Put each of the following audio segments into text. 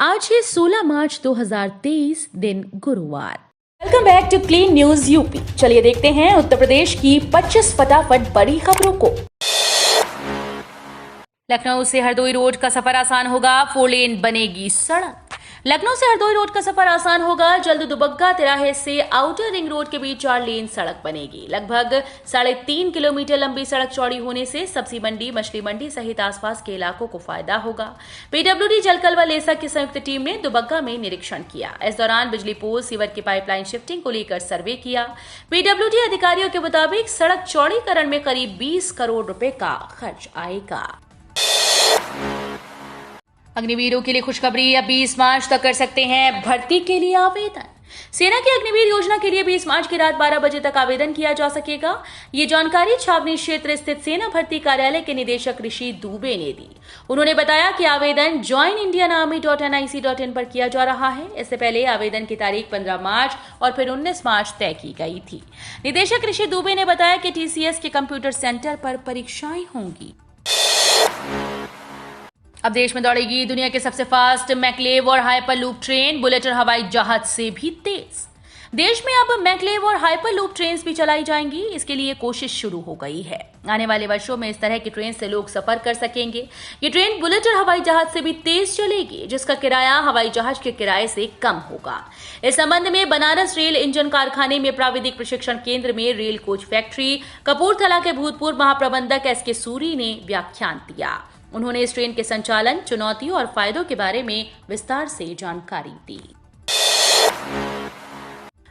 आज है 16 मार्च 2023 दिन गुरुवार। Welcome back to clean news UP. चलिए देखते हैं उत्तर प्रदेश की 25 फटाफट बड़ी खबरों को। लखनऊ से हरदोई रोड का सफर आसान होगा, 4 लेन बनेगी सड़क। लखनऊ से हरदोई रोड का सफर आसान होगा, जल्द दुबग्गा तिराहे से आउटर रिंग रोड के बीच 4 लेन सड़क बनेगी। लगभग 3.5 किलोमीटर लंबी सड़क चौड़ी होने से सब्जी मंडी, मछली मंडी सहित आसपास के इलाकों को फायदा होगा। पीडब्ल्यूडी, जलकल व लेसा की संयुक्त टीम ने दुबग्गा में निरीक्षण किया। इस दौरान बिजली पोल, सीवर की पाइपलाइन शिफ्टिंग को लेकर सर्वे किया। पीडब्ल्यूडी अधिकारियों के मुताबिक सड़क चौड़ीकरण में करीब 20 करोड़ रुपए का खर्च आएगा। अग्निवीरों के लिए खुशखबरी, अब 20 मार्च तक कर सकते हैं भर्ती के लिए आवेदन। सेना की अग्निवीर योजना के लिए 20 मार्च की रात 12 बजे तक आवेदन किया जा सकेगा। ये जानकारी छावनी क्षेत्र स्थित सेना भर्ती कार्यालय के निदेशक ऋषि दुबे ने दी। उन्होंने बताया कि आवेदन joinindianarmy.nic.in पर किया जा रहा है। इससे पहले आवेदन की तारीख 15 मार्च और फिर 19 मार्च तय की गई थी। निदेशक ऋषि दुबे ने बताया कि टीसीएस के कंप्यूटर सेंटर पर परीक्षाएं होंगी। अब देश में दौड़ेगी दुनिया के सबसे फास्ट मैकलेव और हाइपरलूप ट्रेन, बुलेट और हवाई जहाज से भी तेज। देश में अब मैकलेव और हाइपरलूप ट्रेन भी चलाई जाएंगी। इसके लिए कोशिश शुरू हो गई है। आने वाले वर्षों में इस तरह की ट्रेन से लोग सफर कर सकेंगे। ये ट्रेन बुलेट और हवाई जहाज से भी तेज चलेगी, जिसका किराया हवाई जहाज के किराए से कम होगा। इस संबंध में बनारस रेल इंजन कारखाने में प्राविधिक प्रशिक्षण केंद्र में रेल कोच फैक्ट्री कपूरथला के भूतपूर्व महाप्रबंधक एसके सूरी ने व्याख्यान दिया। उन्होंने इस ट्रेन के संचालन, चुनौतियों और फायदों के बारे में विस्तार से जानकारी दी।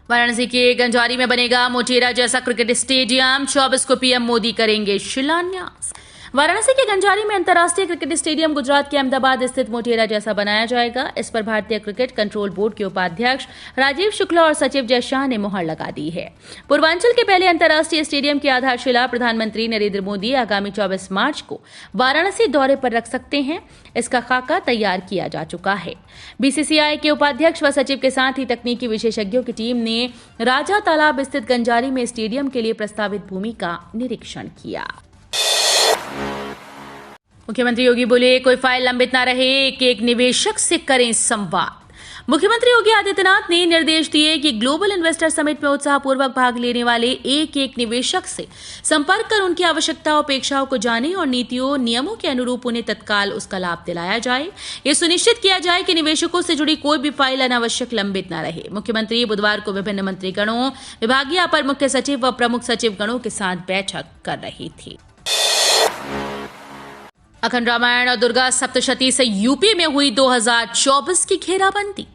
वाराणसी के गंजारी में बनेगा मोटेरा जैसा क्रिकेट स्टेडियम, 24 को पीएम मोदी करेंगे शिलान्यास। वाराणसी के गंजारी में अंतर्राष्ट्रीय क्रिकेट स्टेडियम गुजरात के अहमदाबाद स्थित मोटेरा जैसा बनाया जाएगा। इस पर भारतीय क्रिकेट कंट्रोल बोर्ड के उपाध्यक्ष राजीव शुक्ला और सचिव जय शाह ने मुहर लगा दी है। पूर्वांचल के पहले अंतर्राष्ट्रीय स्टेडियम की आधारशिला प्रधानमंत्री नरेंद्र मोदी आगामी 24 मार्च को वाराणसी दौरे पर रख सकते हैं। इसका खाका तैयार किया जा चुका है। बीसीसीआई के उपाध्यक्ष व सचिव के साथ ही तकनीकी विशेषज्ञों की टीम ने राजा तालाब स्थित गंजारी में स्टेडियम के लिए प्रस्तावित भूमि का निरीक्षण किया। मुख्यमंत्री योगी बोले, कोई फाइल लंबित ना रहे, एक निवेशक से करें संवाद। मुख्यमंत्री योगी आदित्यनाथ ने निर्देश दिए कि ग्लोबल इन्वेस्टर समिट में उत्साहपूर्वक भाग लेने वाले एक निवेशक से संपर्क कर उनकी आवश्यकताओं, अपेक्षाओं को जाने और नीतियों, नियमों के अनुरूप उन्हें तत्काल उसका लाभ दिलाया जाए। यह सुनिश्चित किया जाए कि निवेशकों से जुड़ी कोई भी फाइल अनावश्यक लंबित न रहे। मुख्यमंत्री बुधवार को विभिन्न मंत्रीगणों, विभागीय अपर मुख्य सचिव व प्रमुख सचिव गणों के साथ बैठक कर रही थी। अखंड रामायण और दुर्गा सप्तशती से यूपी में हुई 2024 की घेराबंदी।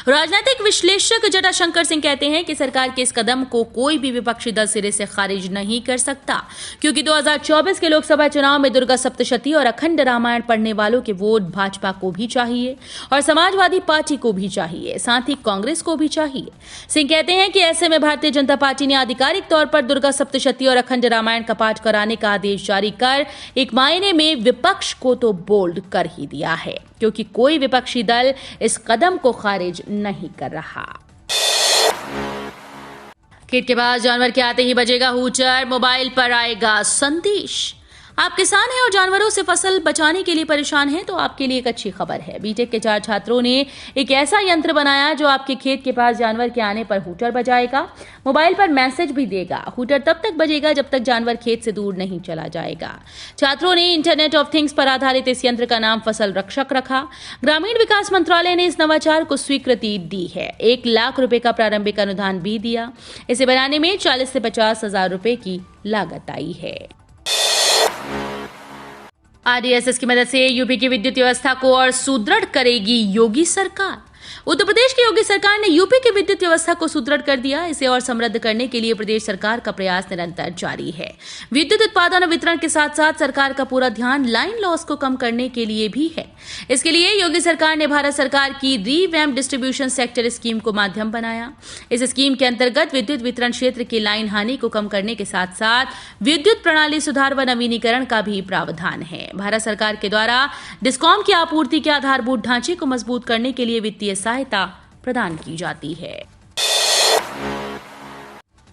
राजनीतिक विश्लेषक जटाशंकर सिंह कहते हैं कि सरकार के इस कदम को कोई भी विपक्षी दल सिरे से खारिज नहीं कर सकता, क्योंकि 2024 के लोकसभा चुनाव में दुर्गा सप्तशती और अखंड रामायण पढ़ने वालों के वोट भाजपा को भी चाहिए और समाजवादी पार्टी को भी चाहिए, साथ ही कांग्रेस को भी चाहिए। सिंह कहते हैं कि ऐसे में भारतीय जनता पार्टी ने आधिकारिक तौर पर दुर्गा सप्तशती और अखंड रामायण का पाठ कराने का आदेश जारी कर एक मायने में विपक्ष को तो बोल्ड कर ही दिया है, क्योंकि कोई विपक्षी दल इस कदम को खारिज नहीं कर रहा। खेत के पास जानवर के आते ही बजेगा हूटर, मोबाइल पर आएगा संदेश। आप किसान हैं और जानवरों से फसल बचाने के लिए परेशान हैं, तो आपके लिए एक अच्छी खबर है। बीटेक के 4 छात्रों ने एक ऐसा यंत्र बनाया जो आपके खेत के पास जानवर के आने पर हूटर बजाएगा, मोबाइल पर मैसेज भी देगा। हूटर तब तक बजेगा जब तक जानवर खेत से दूर नहीं चला जाएगा। छात्रों ने इंटरनेट ऑफ थिंग्स पर आधारित इस यंत्र का नाम फसल रक्षक रखा। ग्रामीण विकास मंत्रालय ने इस नवाचार को स्वीकृति दी है। 1 लाख रुपए का प्रारंभिक अनुदान भी दिया। इसे बनाने में 40 से 50 हजार रुपए की लागत आई है। आरडीएसएस की मदद से यूपी की विद्युत व्यवस्था को और सुदृढ़ करेगी योगी सरकार। उत्तर प्रदेश की योगी सरकार ने यूपी की विद्युत व्यवस्था को सुदृढ़ कर दिया। इसे और समृद्ध करने के लिए प्रदेश सरकार का प्रयास निरंतर जारी है। विद्युत उत्पादन और वितरण के साथ साथ सरकार का पूरा ध्यान लाइन लॉस को कम करने के लिए भी है। इसके लिए योगी सरकार ने भारत सरकार की रीवैम्प डिस्ट्रीब्यूशन सेक्टर स्कीम को माध्यम बनाया। इस स्कीम के अंतर्गत विद्युत वितरण क्षेत्र की लाइन हानि को कम करने के साथ साथ विद्युत प्रणाली सुधार व नवीनीकरण का भी प्रावधान है। भारत सरकार के द्वारा डिस्कॉम की आपूर्ति के आधारभूत ढांचे को मजबूत करने के लिए वित्तीय सहायता प्रदान की जाती है।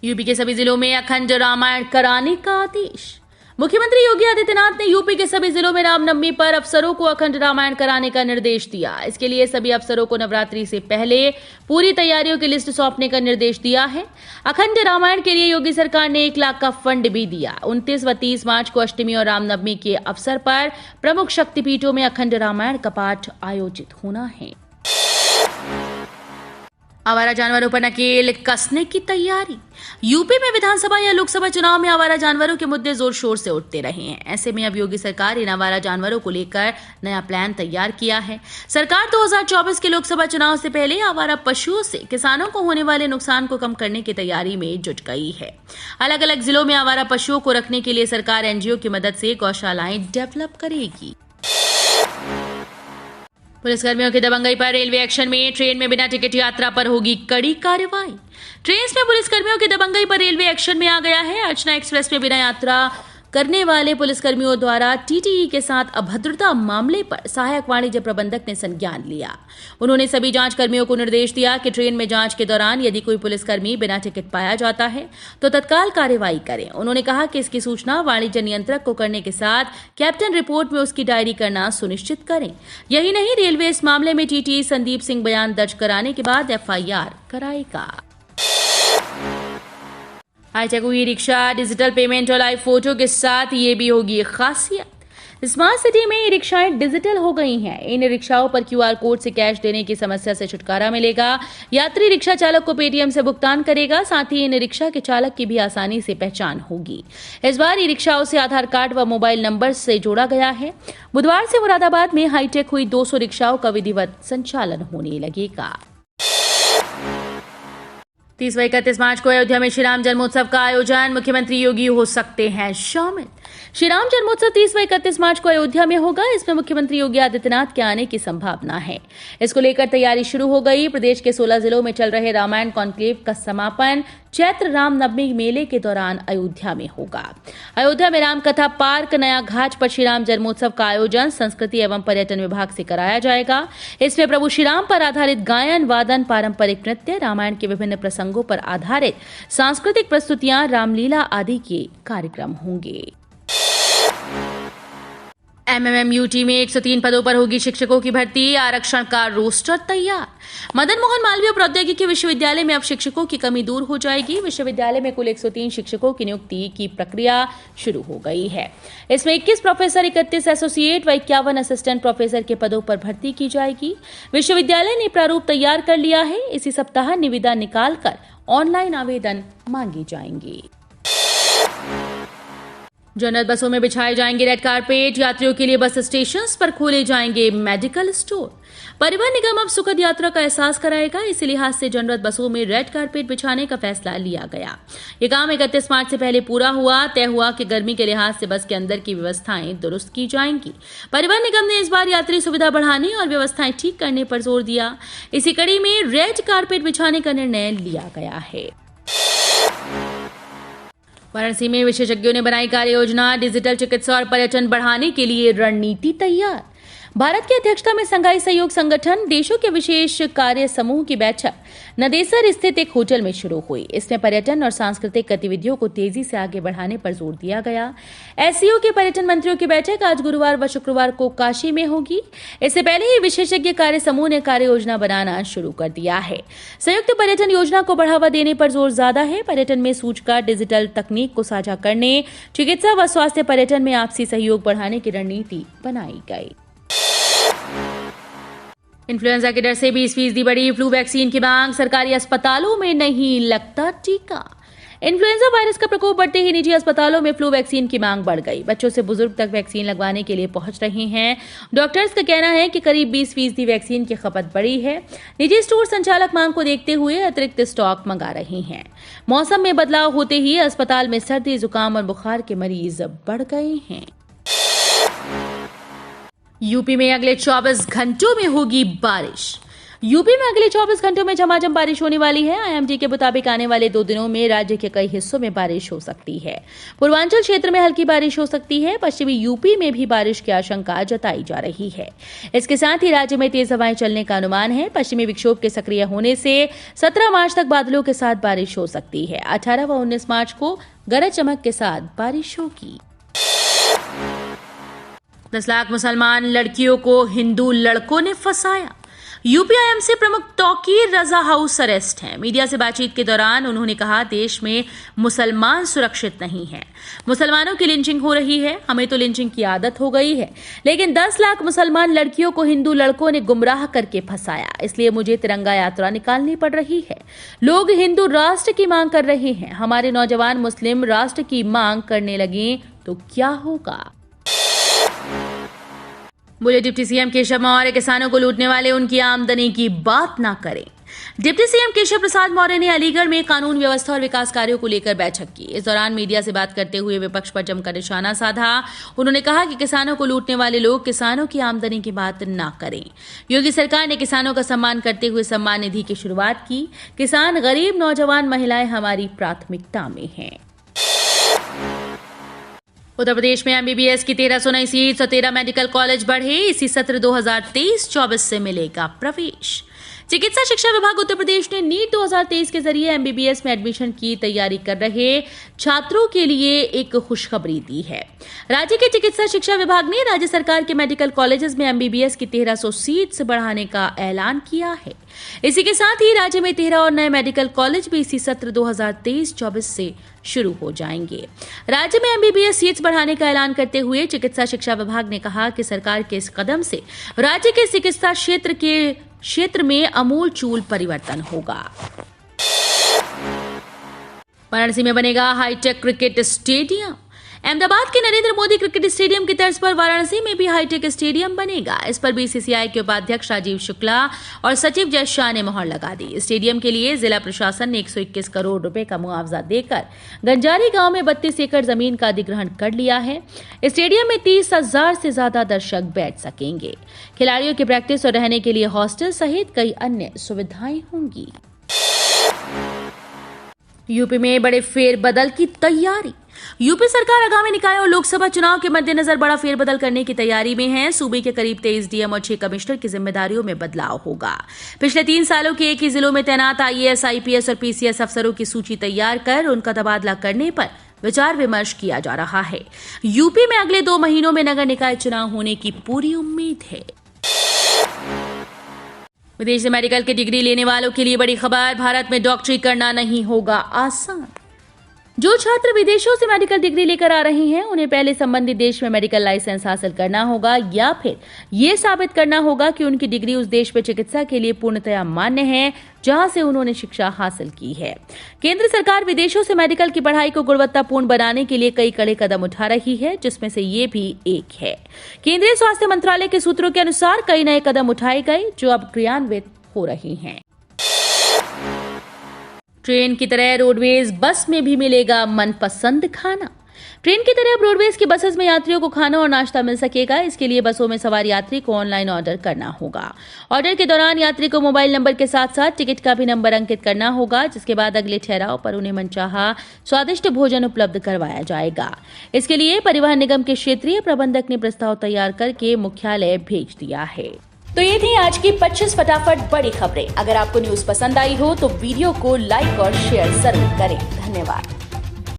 यूपी के सभी जिलों में अखंड रामायण कराने का आदेश। मुख्यमंत्री योगी आदित्यनाथ ने यूपी के सभी जिलों में रामनवमी पर अफसरों को अखंड रामायण कराने का निर्देश दिया। इसके लिए सभी अफसरों को नवरात्रि से पहले पूरी तैयारियों की लिस्ट सौंपने का निर्देश दिया है। अखंड रामायण के लिए योगी सरकार ने 1 लाख का फंड भी दिया। 29 व 30 मार्च को अष्टमी और रामनवमी के अवसर पर प्रमुख शक्तिपीठों में अखंड रामायण का पाठ आयोजित होना है। आवारा जानवरों पर नकेल कसने की तैयारी। यूपी में विधानसभा या लोकसभा चुनाव में आवारा जानवरों के मुद्दे जोर शोर से उठते रहे हैं। ऐसे में अब योगी सरकार इन आवारा जानवरों को लेकर नया प्लान तैयार किया है। सरकार 2024 के लोकसभा चुनाव से पहले आवारा पशुओं से किसानों को होने वाले नुकसान को कम करने की तैयारी में जुट गई है। अलग अलग जिलों में आवारा पशुओं को रखने के लिए सरकार एनजीओ की मदद से गौशालाएं डेवलप करेगी। पुलिसकर्मियों की दबंगई पर रेलवे एक्शन में। ट्रेन में बिना टिकट यात्रा पर होगी कड़ी कार्रवाई। ट्रेन में पुलिसकर्मियों की दबंगई पर रेलवे एक्शन में आ गया है। अर्चना एक्सप्रेस में बिना यात्रा करने वाले पुलिसकर्मियों द्वारा टीटीई के साथ अभद्रता मामले पर सहायक वाणिज्य प्रबंधक ने संज्ञान लिया। उन्होंने सभी जांच कर्मियों को निर्देश दिया कि ट्रेन में जांच के दौरान यदि कोई पुलिसकर्मी बिना टिकट पाया जाता है तो तत्काल कार्रवाई करें। उन्होंने कहा कि इसकी सूचना वाणिज्य नियंत्रक को करने के साथ कैप्टन रिपोर्ट में उसकी डायरी करना सुनिश्चित करें। यही नहीं, रेलवे इस मामले में टीटीई संदीप सिंह बयान दर्ज कराने के बाद एफआईआर कराएगा। हाईटेक हुई रिक्शा, डिजिटल पेमेंट और लाइव फोटो के साथ ये भी होगी खासियत। स्मार्ट सिटी में ई रिक्शाएं डिजिटल हो गई हैं। इन रिक्शाओं पर क्यूआर कोड से कैश देने की समस्या से छुटकारा मिलेगा। यात्री रिक्शा चालक को पेटीएम से भुगतान करेगा। साथ ही इन रिक्शा के चालक की भी आसानी से पहचान होगी। इस बार ई रिक्शाओं से आधार कार्ड व मोबाइल नंबर से जोड़ा गया है। बुधवार से मुरादाबाद में हाईटेक हुई 200 रिक्शाओं का विधिवत संचालन होने लगेगा। 30 व 31 मार्च को अयोध्या में श्रीराम जन्मोत्सव का आयोजन। मुख्यमंत्री योगी हो सकते हैं शामिल। श्रीराम जन्मोत्सव 30 व 31 मार्च को अयोध्या में होगा। इसमें मुख्यमंत्री योगी आदित्यनाथ के आने की संभावना है। इसको लेकर तैयारी शुरू हो गई। प्रदेश के 16 जिलों में चल रहे रामायण कॉन्क्लेव का समापन चैत्र रामनवमी मेले के दौरान अयोध्या में होगा। अयोध्या में रामकथा पार्क नया घाट पर श्रीराम जन्मोत्सव का आयोजन संस्कृति एवं पर्यटन विभाग से कराया जाएगा। इसमें प्रभु श्रीराम पर आधारित गायन, वादन, पारंपरिक नृत्य, रामायण के विभिन्न प्रसंगों पर आधारित सांस्कृतिक प्रस्तुतियां, रामलीला आदि के कार्यक्रम होंगे। एमएमयूटी में 103 पदों पर होगी शिक्षकों की भर्ती। आरक्षण का रोस्टर तैयार। मदन मोहन मालवीय प्रौद्योगिकी विश्वविद्यालय में अब शिक्षकों की कमी दूर हो जाएगी। विश्वविद्यालय में कुल 103 शिक्षकों की नियुक्ति की प्रक्रिया शुरू हो गई है। इसमें 21 प्रोफेसर, 31 एसोसिएट व 51 असिस्टेंट प्रोफेसर के पदों पर भर्ती की जाएगी। विश्वविद्यालय ने प्रारूप तैयार कर लिया है। इसी सप्ताह निविदा निकालकर ऑनलाइन आवेदन मांगे जाएंगे। जनरल बसों में बिछाए जाएंगे रेड कारपेट। यात्रियों के लिए बस स्टेशन पर खोले जाएंगे मेडिकल स्टोर। परिवहन निगम अब सुखद यात्रा का एहसास कराएगा। इसी लिहाज से जनरल बसों में रेड कारपेट बिछाने का फैसला लिया गया। ये काम 31 मार्च से पहले पूरा हुआ। तय हुआ कि गर्मी के लिहाज से बस के अंदर की व्यवस्थाएं दुरुस्त की जाएंगी। परिवहन निगम ने इस बार यात्री सुविधा बढ़ाने और व्यवस्थाएं ठीक करने पर जोर दिया। इसी कड़ी में रेड कारपेट बिछाने का निर्णय लिया गया है। वाराणसी में विशेषज्ञों ने बनाई कार्य योजना। डिजिटल चिकित्सा और पर्यटन बढ़ाने के लिए रणनीति तैयार। भारत की अध्यक्षता में संघाई सहयोग संगठन देशों के विशेष कार्य समूह की बैठक नदेसर स्थित एक होटल में शुरू हुई। इसमें पर्यटन और सांस्कृतिक गतिविधियों को तेजी से आगे बढ़ाने पर जोर दिया गया। एससीओ के पर्यटन मंत्रियों की बैठक आज गुरुवार व शुक्रवार को काशी में होगी। इससे पहले ही विशेषज्ञ कार्य समूह ने कार्य योजना बनाना शुरू कर दिया है। संयुक्त पर्यटन योजना को बढ़ावा देने पर जोर ज्यादा है। पर्यटन में सूचकांक, डिजिटल तकनीक को साझा करने, चिकित्सा व स्वास्थ्य पर्यटन में आपसी सहयोग बढ़ाने की रणनीति बनाई गई। इन्फ्लुएंजा के डर से 20% बढ़ी फ्लू वैक्सीन की मांग। सरकारी अस्पतालों में नहीं लगता टीका। इन्फ्लुएंजा वायरस का प्रकोप बढ़ते ही निजी अस्पतालों में फ्लू वैक्सीन की मांग बढ़ गई। बच्चों से बुजुर्ग तक वैक्सीन लगवाने के लिए पहुंच रहे हैं। डॉक्टर्स का कहना है कि करीब 20% वैक्सीन की खपत बढ़ी है। निजी स्टोर संचालक मांग को देखते हुए अतिरिक्त स्टॉक मंगा रहे हैं। मौसम में बदलाव होते ही अस्पताल में सर्दी, जुकाम और बुखार के मरीज बढ़ गए हैं। यूपी में अगले 24 घंटों में होगी बारिश। यूपी में अगले 24 घंटों में झमाझम बारिश होने वाली है। आईएमडी के मुताबिक आने वाले 2 दिनों में राज्य के कई हिस्सों में बारिश हो सकती है। पूर्वांचल क्षेत्र में हल्की बारिश हो सकती है। पश्चिमी यूपी में भी बारिश की आशंका जताई जा रही है। इसके साथ ही राज्य में तेज हवाएं चलने का अनुमान है। पश्चिमी विक्षोभ के सक्रिय होने से 17 मार्च तक बादलों के साथ बारिश हो सकती है। 18 व 19 मार्च को गरज चमक के साथ बारिश होगी। 10 लाख मुसलमान लड़कियों को हिंदू लड़कों ने फंसाया। यूपीआईएमसी प्रमुख तौकीर रजा हाउस अरेस्ट हैं। मीडिया से बातचीत के दौरान उन्होंने कहा, देश में मुसलमान सुरक्षित नहीं है, मुसलमानों की लिंचिंग हो रही है, हमें तो लिंचिंग की आदत हो गई है, लेकिन 10 लाख मुसलमान लड़कियों को हिंदू लड़कों ने गुमराह करके फंसाया, इसलिए मुझे तिरंगा यात्रा निकालनी पड़ रही है। लोग हिंदू राष्ट्र की मांग कर रहे हैं, हमारे नौजवान मुस्लिम राष्ट्र की मांग करने लगे तो क्या होगा। बोले डिप्टी सीएम केशव मौर्य, किसानों को लूटने वाले उनकी आमदनी की बात ना करें। डिप्टी सीएम केशव प्रसाद मौर्य ने अलीगढ़ में कानून व्यवस्था और विकास कार्यों को लेकर बैठक की। इस दौरान मीडिया से बात करते हुए विपक्ष पर जमकर निशाना साधा। उन्होंने कहा कि किसानों को लूटने वाले लोग किसानों की आमदनी की बात ना करें। योगी सरकार ने किसानों का सम्मान करते हुए सम्मान निधि की शुरुआत की। किसान, गरीब, नौजवान, महिलाएं हमारी प्राथमिकता में हैं। उत्तर प्रदेश में एमबीबीएस की 1300 नई सीट्स और 13 मेडिकल कॉलेज बढ़े। इसी सत्र 2023-24 से मिलेगा प्रवेश। चिकित्सा शिक्षा विभाग उत्तर प्रदेश ने नीट 2023 के जरिए एमबीबीएस में एडमिशन की तैयारी कर रहे छात्रों के लिए एक खुशखबरी दी है। राज्य के चिकित्सा शिक्षा विभाग ने राज्य सरकार के मेडिकल कॉलेजेस में एमबीबीएस की 1300 सीट्स बढ़ाने का ऐलान किया है। इसी के साथ ही राज्य में 13 और नए मेडिकल कॉलेज भी इसी सत्र 2023-24 से शुरू हो जाएंगे। राज्य में एमबीबीएस सीट्स बढ़ाने का ऐलान करते हुए चिकित्सा शिक्षा विभाग ने कहा कि सरकार के इस कदम से राज्य के चिकित्सा क्षेत्र में आमूल-चूल परिवर्तन होगा। वाराणसी में बनेगा हाईटेक क्रिकेट स्टेडियम। अहमदाबाद के नरेंद्र मोदी क्रिकेट स्टेडियम की तर्ज पर वाराणसी में भी हाईटेक स्टेडियम बनेगा। इस पर बीसीसीआई के उपाध्यक्ष राजीव शुक्ला और सचिव जय शाह ने मोहर लगा दी। स्टेडियम के लिए जिला प्रशासन ने 121 करोड़ रुपए का मुआवजा देकर गंजारी गांव में 32 एकड़ जमीन का अधिग्रहण कर लिया है। स्टेडियम में 30,000 से ज्यादा दर्शक बैठ सकेंगे। खिलाड़ियों की प्रैक्टिस और रहने के लिए हॉस्टल सहित कई अन्य सुविधाएं होंगी। यूपी में बड़े फेरबदल की तैयारी। यूपी सरकार आगामी निकाय और लोकसभा चुनाव के मद्देनजर बड़ा फेरबदल करने की तैयारी में है। सूबे के करीब 23 डीएम और 6 कमिश्नर की जिम्मेदारियों में बदलाव होगा। पिछले 3 सालों के एक ही जिलों में तैनात आईएएस, आईपीएस और पीसीएस अफसरों की सूची तैयार कर उनका तबादला करने पर विचार विमर्श किया जा रहा है। यूपी में अगले 2 महीनों में नगर निकाय चुनाव होने की पूरी उम्मीद है। विदेश से मेडिकल की डिग्री लेने वालों के लिए बड़ी खबर, भारत में डॉक्टरी करना नहीं होगा आसान। जो छात्र विदेशों से मेडिकल डिग्री लेकर आ रहे हैं उन्हें पहले संबंधित देश में मेडिकल लाइसेंस हासिल करना होगा या फिर ये साबित करना होगा कि उनकी डिग्री उस देश में चिकित्सा के लिए पूर्णतया मान्य है जहां से उन्होंने शिक्षा हासिल की है। केंद्र सरकार विदेशों से मेडिकल की पढ़ाई को गुणवत्तापूर्ण बनाने के लिए कई कड़े कदम उठा रही है, जिसमें से ये भी एक है। केंद्रीय स्वास्थ्य मंत्रालय के सूत्रों के अनुसार कई नए कदम उठाए गए जो अब क्रियान्वित हो रहे हैं। ट्रेन की तरह रोडवेज बस में भी मिलेगा मनपसंद खाना। ट्रेन की तरह अब रोडवेज की बसेस में यात्रियों को खाना और नाश्ता मिल सकेगा। इसके लिए बसों में सवार यात्री को ऑनलाइन ऑर्डर करना होगा। ऑर्डर के दौरान यात्री को मोबाइल नंबर के साथ साथ टिकट का भी नंबर अंकित करना होगा, जिसके बाद अगले ठहराव पर उन्हें मनचाहा स्वादिष्ट भोजन उपलब्ध करवाया जाएगा। इसके लिए परिवहन निगम के क्षेत्रीय प्रबंधक ने प्रस्ताव तैयार करके मुख्यालय भेज दिया है। तो ये थी आज की 25 फटाफट बड़ी खबरें। अगर आपको न्यूज पसंद आई हो तो वीडियो को लाइक और शेयर जरूर करें। धन्यवाद।